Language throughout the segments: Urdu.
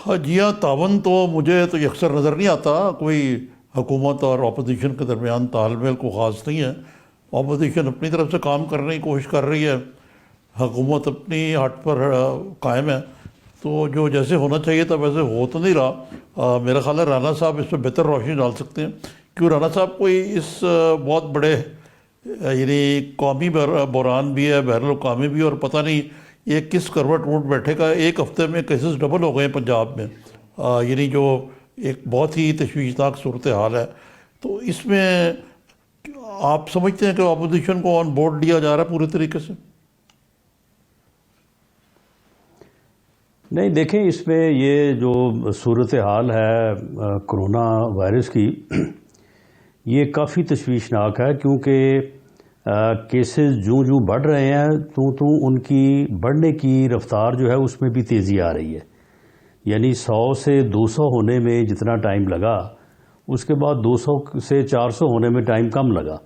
ہاں جی ہاں، تعاون تو مجھے تو یکسر نظر نہیں آتا، کوئی حکومت اور اپوزیشن کے درمیان تال میل کو خاص نہیں ہے۔ اپوزیشن اپنی طرف سے کام کرنے کی کوشش کر رہی ہے، حکومت اپنی ہٹ پر قائم ہے، تو جو جیسے ہونا چاہیے تھا ویسے ہو تو نہیں رہا۔ میرا خیال ہے رانا صاحب اس پہ بہتر روشنی ڈال سکتے ہیں، کیوں رانا صاحب کوئی اس بہت بڑے یعنی قومی بحران بھی ہے، بین الاقوامی بھی، اور پتہ نہیں یہ کس کروٹ ووٹ بیٹھے کا۔ ایک ہفتے میں کیسز ڈبل ہو گئے ہیں پنجاب میں، یعنی جو ایک بہت ہی تشویشناک صورتحال ہے۔ تو اس میں آپ سمجھتے ہیں کہ اپوزیشن کو آن بورڈ لیا جا رہا ہے پورے طریقے سے؟ نہیں، دیکھیں اس میں یہ جو صورتحال ہے کرونا وائرس کی، یہ کافی تشویشناک ہے، کیونکہ کیسز جو بڑھ رہے ہیں تو ان کی بڑھنے کی رفتار جو ہے اس میں بھی تیزی آ رہی ہے۔ یعنی 100 سے 200 ہونے میں جتنا ٹائم لگا، اس کے بعد 200 سے 400 ہونے میں ٹائم کم لگا،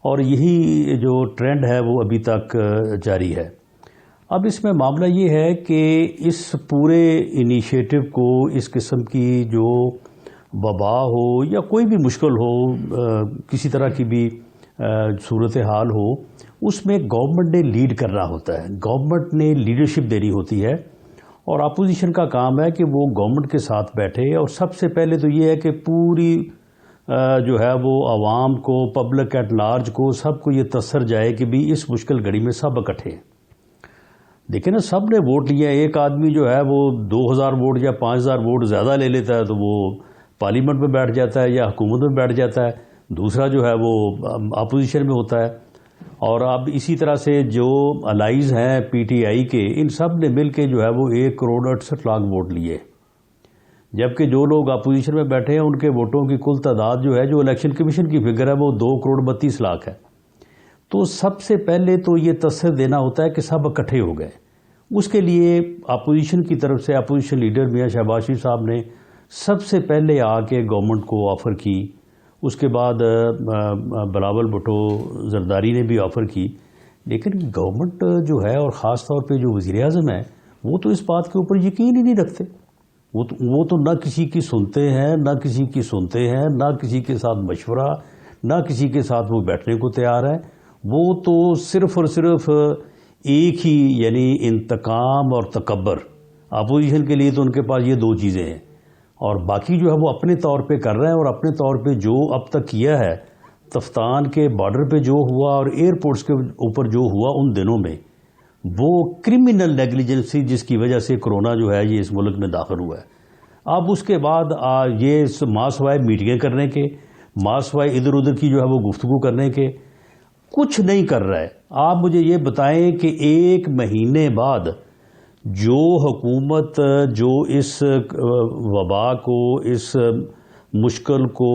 اور یہی جو ٹرینڈ ہے وہ ابھی تک جاری ہے۔ اب اس میں معاملہ یہ ہے کہ اس پورے انیشیٹو کو، اس قسم کی جو وبا ہو یا کوئی بھی مشکل ہو، کسی طرح کی بھی صورتحال ہو، اس میں گورنمنٹ نے لیڈ کرنا ہوتا ہے، گورنمنٹ نے لیڈرشپ دینی ہوتی ہے، اور اپوزیشن کا کام ہے کہ وہ گورنمنٹ کے ساتھ بیٹھے، اور سب سے پہلے تو یہ ہے کہ پوری جو ہے وہ عوام کو، پبلک ایٹ لارج کو، سب کو یہ تاثر جائے کہ بھی اس مشکل گھڑی میں سب اکٹھے ہیں۔ دیکھیں نا، سب نے ووٹ لیا، ایک آدمی جو ہے وہ 2000 ووٹ یا 5000 ووٹ زیادہ لے لیتا ہے تو وہ پارلیمنٹ میں بیٹھ جاتا ہے یا حکومت میں بیٹھ جاتا ہے، دوسرا جو ہے وہ اپوزیشن میں ہوتا ہے۔ اور اب اسی طرح سے جو الائیز ہیں پی ٹی آئی کے، ان سب نے مل کے جو ہے وہ 1 کروڑ 68 لاکھ ووٹ لیے، جبکہ جو لوگ اپوزیشن میں بیٹھے ہیں ان کے ووٹوں کی کل تعداد جو ہے، جو الیکشن کمیشن کی فگر ہے، وہ 2 کروڑ 32 لاکھ ہے۔ تو سب سے پہلے تو یہ تاثر دینا ہوتا ہے کہ سب اکٹھے ہو گئے۔ اس کے لیے اپوزیشن کی طرف سے اپوزیشن لیڈر میاں شہباز شریف صاحب نے سب سے پہلے آ کے گورنمنٹ کو آفر کی، اس کے بعد بلاول بھٹو زرداری نے بھی آفر کی، لیکن گورنمنٹ جو ہے، اور خاص طور پہ جو وزیر اعظم ہے، وہ تو اس بات کے اوپر یقین ہی نہیں رکھتے۔ وہ تو نہ کسی کی سنتے ہیں، نہ کسی کی سنتے ہیں، نہ کسی کے ساتھ مشورہ، نہ کسی کے ساتھ وہ بیٹھنے کو تیار ہے۔ وہ تو صرف اور صرف ایک ہی، یعنی انتقام اور تکبر۔ اپوزیشن کے لیے تو ان کے پاس یہ 2 چیزیں ہیں، اور باقی جو ہے وہ اپنے طور پہ کر رہے ہیں، اور اپنے طور پہ جو اب تک کیا ہے، تفتان کے بارڈر پہ جو ہوا اور ایئرپورٹس کے اوپر جو ہوا ان دنوں میں، وہ کرمنل نیگلیجنسی جس کی وجہ سے کرونا جو ہے یہ اس ملک میں داخل ہوا ہے۔ اب اس کے بعد یہ ماسوائے میٹنگیں کرنے کے، ماسوائے ادھر ادھر کی جو ہے وہ گفتگو کرنے کے، کچھ نہیں کر رہا ہے۔ آپ مجھے یہ بتائیں کہ 1 مہینے بعد جو حکومت جو اس وبا کو، اس مشکل کو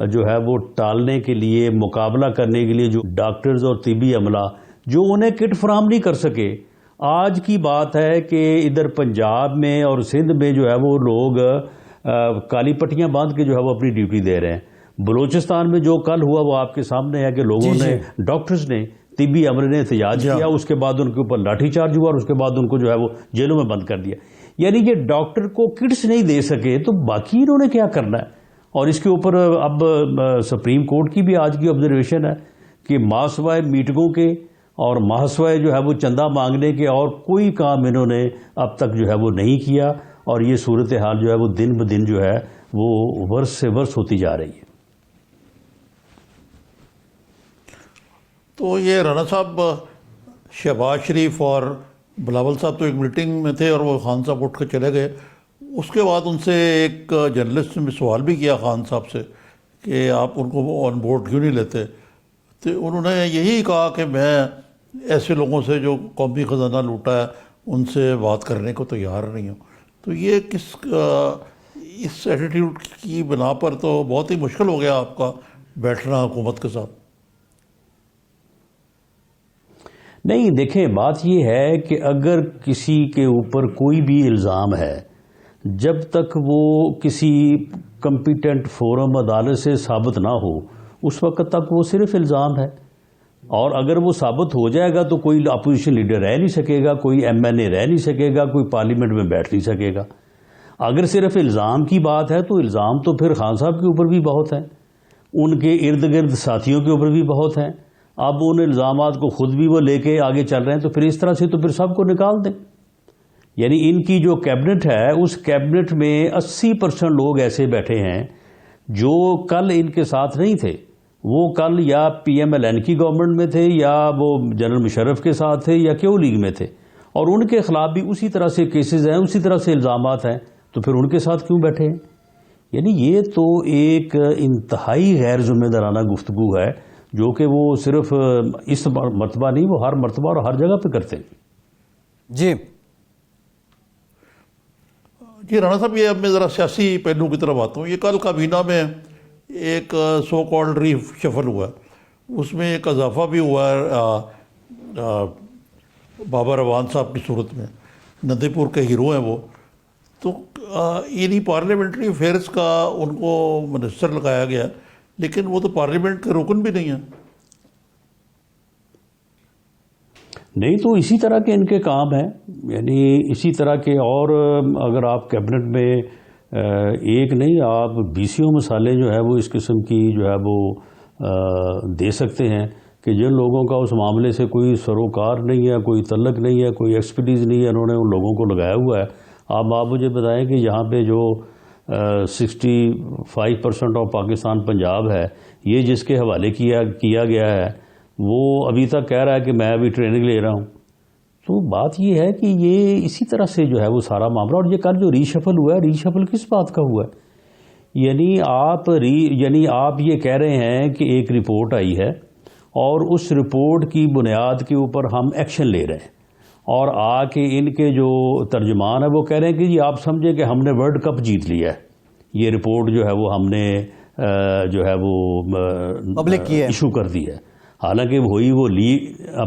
جو ہے وہ ٹالنے کے لیے، مقابلہ کرنے کے لیے جو ڈاکٹرز اور طبی عملہ جو انہیں کٹ فراہم نہیں کر سکے، آج کی بات ہے کہ ادھر پنجاب میں اور سندھ میں جو ہے وہ لوگ کالی پٹیاں باندھ کے جو ہے وہ اپنی ڈیوٹی دے رہے ہیں۔ بلوچستان میں جو کل ہوا وہ آپ کے سامنے ہے کہ لوگوں نے، ڈاکٹرز نے، طبی عملے نے احتجاج کیا، اس کے بعد ان کے اوپر لاٹھی چارج ہوا، اور اس کے بعد ان کو جو ہے وہ جیلوں میں بند کر دیا۔ یعنی یہ ڈاکٹر کو کٹس نہیں دے سکے تو باقی انہوں نے کیا کرنا ہے؟ اور اس کے اوپر اب سپریم کورٹ کی بھی آج کی آبزرویشن ہے کہ ماسوائے میٹنگوں کے اور ماسوائے جو ہے وہ چندہ مانگنے کے اور کوئی کام انہوں نے اب تک جو ہے وہ نہیں کیا، اور یہ صورتحال جو ہے وہ دن بدن جو ہے وہ ورس سے ورس ہوتی جا رہی ہے۔ تو یہ رانا صاحب، شہباز شریف اور بلاول صاحب تو ایک میٹنگ میں تھے اور وہ خان صاحب اٹھ کے چلے گئے۔ اس کے بعد ان سے ایک جرنلسٹ نے سوال بھی کیا خان صاحب سے کہ آپ ان کو آن بورڈ کیوں نہیں لیتے، تو انہوں نے یہی کہا کہ میں ایسے لوگوں سے جو قومی خزانہ لوٹا ہے ان سے بات کرنے کو تیار نہیں ہوں۔ تو یہ اس ایٹیٹیوڈ کی بنا پر تو بہت ہی مشکل ہو گیا آپ کا بیٹھنا حکومت کے ساتھ۔ نہیں، دیکھیں بات یہ ہے کہ اگر کسی کے اوپر کوئی بھی الزام ہے، جب تک وہ کسی کمپیٹنٹ فورم عدالت سے ثابت نہ ہو، اس وقت تک وہ صرف الزام ہے، اور اگر وہ ثابت ہو جائے گا تو کوئی اپوزیشن لیڈر رہ نہیں سکے گا، کوئی ایم این اے رہ نہیں سکے گا، کوئی پارلیمنٹ میں بیٹھ نہیں سکے گا۔ اگر صرف الزام کی بات ہے تو الزام تو پھر خان صاحب کے اوپر بھی بہت ہیں، ان کے ارد گرد ساتھیوں کے اوپر بھی بہت ہیں. اب ان الزامات کو خود بھی وہ لے کے آگے چل رہے ہیں، تو پھر اس طرح سے تو پھر سب کو نکال دیں. یعنی ان کی جو کیبنٹ ہے اس کیبنٹ میں 80% لوگ ایسے بیٹھے ہیں جو کل ان کے ساتھ نہیں تھے. وہ کل یا پی ایم ایل این کی گورنمنٹ میں تھے، یا وہ جنرل مشرف کے ساتھ تھے، یا کیو لیگ میں تھے، اور ان کے خلاف بھی اسی طرح سے کیسز ہیں، اسی طرح سے الزامات ہیں، تو پھر ان کے ساتھ کیوں بیٹھے ہیں؟ یعنی یہ تو ایک انتہائی غیر ذمہ دارانہ گفتگو ہے جو کہ وہ صرف اس مرتبہ نہیں، وہ ہر مرتبہ اور ہر جگہ پہ کرتے ہیں. جی جی رانا صاحب، یہ اب میں ذرا سیاسی پہلو کی طرف آتا ہوں. یہ کل کابینہ میں ایک سو کالڈ ری شفل ہوا ہے، اس میں ایک اضافہ بھی ہوا ہے بابر اعوان صاحب کی صورت میں. ندی پور کے ہیرو ہیں وہ. تو انہی پارلیمنٹری افیئرس کا ان کو منسٹر لگایا گیا، لیکن وہ تو پارلیمنٹ کے رکن بھی نہیں ہیں. نہیں تو اسی طرح کے ان کے کام ہیں، یعنی اسی طرح کے. اور اگر آپ کیبنٹ میں ایک نہیں، آپ 20 مثالیں جو ہے وہ اس قسم کی جو ہے وہ دے سکتے ہیں کہ جن لوگوں کا اس معاملے سے کوئی سروکار نہیں ہے، کوئی تعلق نہیں ہے، کوئی ایکسپرٹیز نہیں ہے، انہوں نے ان لوگوں کو لگایا ہوا ہے. آپ مجھے بتائیں کہ یہاں پہ جو 65% آف پاکستان پنجاب ہے، یہ جس کے حوالے کیا گیا ہے، وہ ابھی تک کہہ رہا ہے کہ میں ابھی ٹریننگ لے رہا ہوں. تو بات یہ ہے کہ یہ اسی طرح سے جو ہے وہ سارا معاملہ. اور یہ کل جو ری شفل ہوا ہے، ری شفل کس بات کا ہوا ہے؟ یعنی آپ یہ کہہ رہے ہیں کہ ایک رپورٹ آئی ہے اور اس رپورٹ کی بنیاد کے اوپر ہم ایکشن لے رہے ہیں، اور آ کے ان کے جو ترجمان ہے وہ کہہ رہے ہیں کہ جی آپ سمجھیں کہ ہم نے ورلڈ کپ جیت لیا ہے. یہ رپورٹ جو ہے وہ ہم نے جو ہے وہ پبلک کی ہے، ایشو کر دی ہے. حالانکہ ہوئی وہ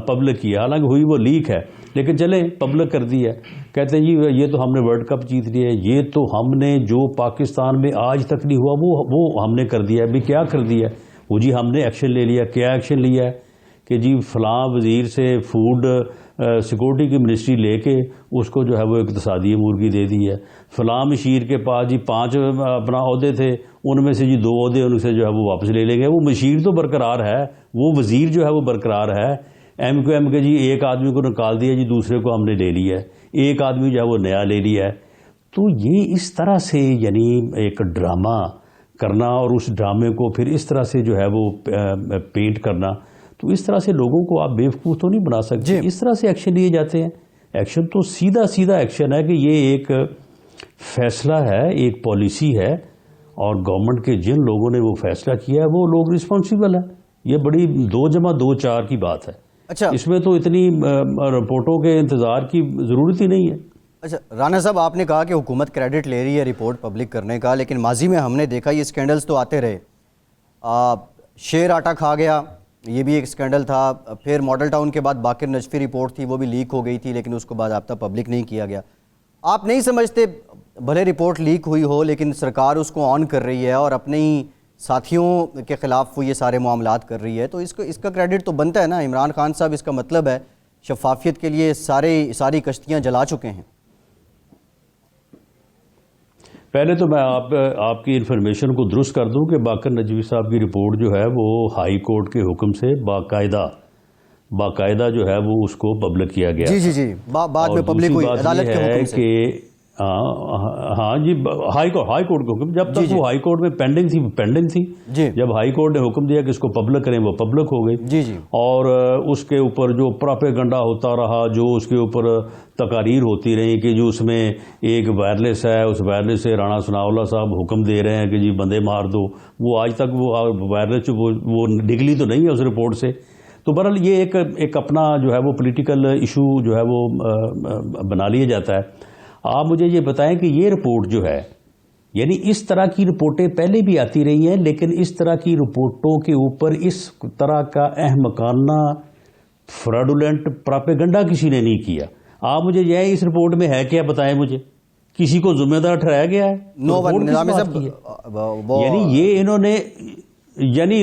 پبلک کی ہے، حالانکہ ہوئی وہ لیک ہے، لیکن چلیں پبلک کر دی ہے. کہتے ہیں جی یہ تو ہم نے ورلڈ کپ جیت لیا ہے، یہ تو ہم نے جو پاکستان میں آج تک نہیں ہوا وہ ہم نے کر دیا ہے. بھی کیا کر دیا ہے؟ وہ جی ہم نے ایکشن لے لیا. کیا ایکشن لیا ہے؟ کہ جی فلاں وزیر سے فوڈ سیکورٹی کی منسٹری لے کے اس کو جو ہے وہ اقتصادی امور کی دے دی ہے. فلاں مشیر کے پاس جی 5 اپنا عہدے تھے، ان میں سے جی 2 عہدے ان سے جو ہے وہ واپس لے لیں گے. وہ مشیر تو برقرار ہے، وہ وزیر جو ہے وہ برقرار ہے. ایم کیو ایم کے جی ایک آدمی کو نکال دیا، جی دوسرے کو ہم نے لے لیا ہے، ایک آدمی جو ہے وہ نیا لے لیا ہے. تو یہ اس طرح سے یعنی ایک ڈرامہ کرنا، اور اس ڈرامے کو پھر اس طرح سے جو ہے وہ پینٹ کرنا، تو اس طرح سے لوگوں کو آپ بیوقوف تو نہیں بنا سکتے. اس طرح سے ایکشن لیے جاتے ہیں. ایکشن تو سیدھا ایکشن ہے کہ یہ ایک فیصلہ ہے، ایک پالیسی ہے، اور گورنمنٹ کے جن لوگوں نے وہ فیصلہ کیا ہے وہ لوگ رسپانسیبل ہیں. یہ بڑی 2+2=4 کی بات ہے. اچھا اس میں تو اتنی رپورٹوں کے انتظار کی ضرورت ہی نہیں ہے. اچھا رانا صاحب، آپ نے کہا کہ حکومت کریڈٹ لے رہی ہے رپورٹ پبلک کرنے کا، لیکن ماضی میں ہم نے دیکھا یہ سکینڈلز تو آتے رہے. شیر آٹا کھا گیا، یہ بھی ایک سکینڈل تھا. پھر ماڈل ٹاؤن کے بعد باقر نجفی رپورٹ تھی، وہ بھی لیک ہو گئی تھی، لیکن اس کو بعد اب تک پبلک نہیں کیا گیا. آپ نہیں سمجھتے بھلے رپورٹ لیک ہوئی ہو لیکن سرکار اس کو آن کر رہی ہے اور اپنے ہی ساتھیوں کے خلاف وہ یہ سارے معاملات کر رہی ہے، تو اس کا کریڈٹ تو بنتا ہے نا. عمران خان صاحب اس کا مطلب ہے شفافیت کے لیے ساری کشتیاں جلا چکے ہیں. پہلے تو میں آپ کی انفارمیشن کو درست کر دوں کہ باقر نجوی صاحب کی رپورٹ جو ہے وہ ہائی کورٹ کے حکم سے باقاعدہ جو ہے وہ اس کو پبلک کیا گیا. جی بعد میں پبلک ہوئی عدالت کے حکم سے. ہاں جی، ہائی کورٹ کے حکم، جب تک وہ ہائی کورٹ میں پینڈنگ تھی. جب ہائی کورٹ نے حکم دیا کہ اس کو پبلک کریں، وہ پبلک ہو گئی. اور اس کے اوپر جو پراپیگنڈا ہوتا رہا، جو اس کے اوپر تقاریر ہوتی رہی کہ جو اس میں ایک وائرلیس ہے، اس وائرلیس سے رانا ثناءاللہ صاحب حکم دے رہے ہیں کہ جی بندے مار دو، وہ آج تک وہ وائرلیس وہ نکلی تو نہیں ہے اس رپورٹ سے. تو بہرحال یہ ایک اپنا جو ہے وہ پولیٹیکل ایشو جو ہے وہ بنا لیا جاتا ہے. آپ مجھے یہ بتائیں کہ یہ رپورٹ جو ہے، یعنی اس طرح کی رپورٹیں پہلے بھی آتی رہی ہیں، لیکن اس طرح کی رپورٹوں کے اوپر اس طرح کا احمقانہ فراڈولنٹ پراپیگنڈا کسی نے نہیں کیا. آپ مجھے یہ اس رپورٹ میں ہے کیا بتائیں مجھے؟ کسی کو ذمہ دار ٹھہرایا گیا ہے؟ یعنی یہ انہوں نے یعنی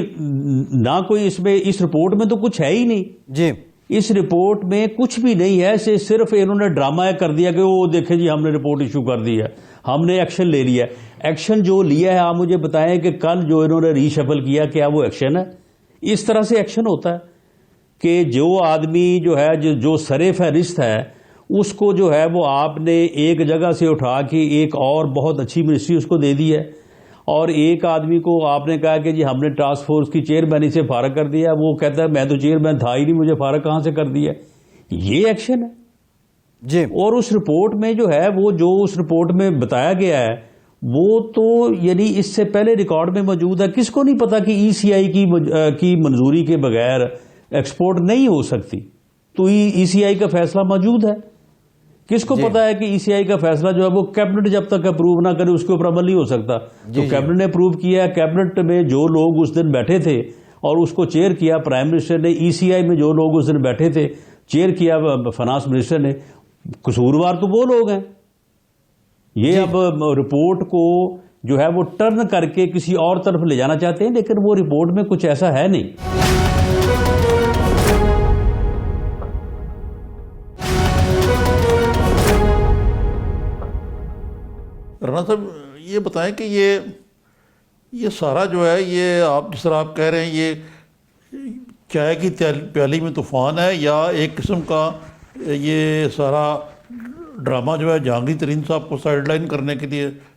نہ کوئی اس رپورٹ میں تو کچھ ہے ہی نہیں. جی اس رپورٹ میں کچھ بھی نہیں ہے، صرف انہوں نے ڈرامہ کر دیا کہ وہ دیکھیں جی ہم نے رپورٹ ایشو کر دی ہے. ہم نے ایکشن لے لیا ہے. ایکشن جو لیا ہے آپ مجھے بتائیں کہ کل جو انہوں نے ری شفل کیا کیا وہ ایکشن ہے؟ اس طرح سے ایکشن ہوتا ہے کہ جو آدمی جو ہے جو سر فہرست ہے اس کو جو ہے وہ آپ نے ایک جگہ سے اٹھا کے ایک اور بہت اچھی منسٹری اس کو دے دی ہے، اور ایک آدمی کو آپ نے کہا کہ جی ہم نے ٹاسک فورس کی چیئرمینی سے فارغ کر دیا، وہ کہتا ہے میں تو چیئرمین تھا ہی نہیں، مجھے فارغ کہاں سے کر دیا. یہ ایکشن ہے. جی اور اس رپورٹ میں جو ہے وہ جو اس رپورٹ میں بتایا گیا ہے وہ تو یعنی اس سے پہلے ریکارڈ میں موجود ہے. کس کو نہیں پتا کہ ای سی آئی کی منظوری کے بغیر ایکسپورٹ نہیں ہو سکتی؟ تو ای سی آئی کا فیصلہ موجود ہے. کس کو پتا ہے کہ ای سی آئی کا فیصلہ جو ہے وہ کیبنٹ جب تک اپروو نہ کرے اس کے اوپر عمل نہیں ہو سکتا. تو کیبنٹ نے اپروو کیا ہے. کیبنٹ میں جو لوگ اس دن بیٹھے تھے اور اس کو چیئر کیا پرائم منسٹر نے، ای سی آئی میں جو لوگ اس دن بیٹھے تھے چیئر کیا فائنانس منسٹر نے، قصوروار تو وہ لوگ ہیں. یہ اب رپورٹ کو جو ہے وہ ٹرن کر کے کسی اور طرف لے جانا چاہتے ہیں، لیکن وہ رپورٹ میں کچھ ایسا ہے نہیں. رانا صاحب یہ بتائیں کہ یہ سارا جو ہے یہ آپ جس طرح آپ کہہ رہے ہیں یہ چائے کی پیالی میں طوفان ہے، یا ایک قسم کا یہ سارا ڈرامہ جو ہے جہانگیر ترین صاحب کو سائڈ لائن کرنے کے لیے